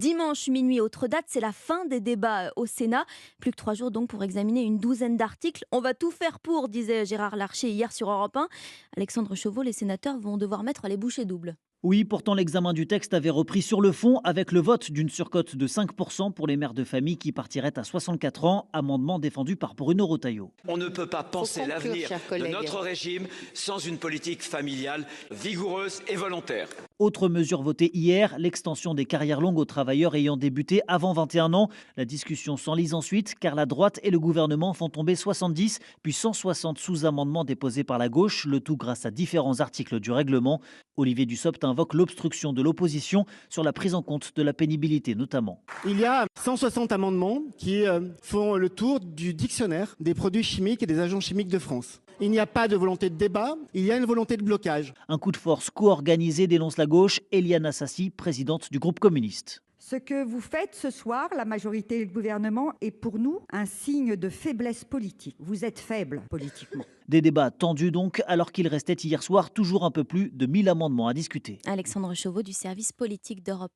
Dimanche minuit, autre date, c'est la fin des débats au Sénat. Plus que 3 jours donc pour examiner une douzaine d'articles. On va tout faire pour, disait Gérard Larcher hier sur Europe 1. Alexandre Chauveau, les sénateurs vont devoir mettre les bouchées doubles. Oui, pourtant l'examen du texte avait repris sur le fond avec le vote d'une surcote de 5% pour les mères de famille qui partiraient à 64 ans, amendement défendu par Bruno Retailleau. On ne peut pas penser conclure, l'avenir chers de collègues. notre régime sans une politique familiale vigoureuse et volontaire. Autre mesure votée hier, l'extension des carrières longues aux travailleurs ayant débuté avant 21 ans. La discussion s'enlise ensuite car la droite et le gouvernement font tomber 70 puis 160 sous-amendements déposés par la gauche, le tout grâce à différents articles du règlement. Olivier Dussopt invoque l'obstruction de l'opposition sur la prise en compte de la pénibilité notamment. Il y a 160 amendements qui font le tour du dictionnaire des produits chimiques et des agents chimiques de France. Il n'y a pas de volonté de débat, il y a une volonté de blocage. Un coup de force co-organisé dénonce la gauche, Eliane Assassi, présidente du groupe communiste. Ce que vous faites ce soir, la majorité et le gouvernement, est pour nous un signe de faiblesse politique. Vous êtes faible politiquement. Des débats tendus donc, alors qu'il restait hier soir toujours un peu plus de 1000 amendements à discuter. Alexandre Chauveau du service politique d'Europe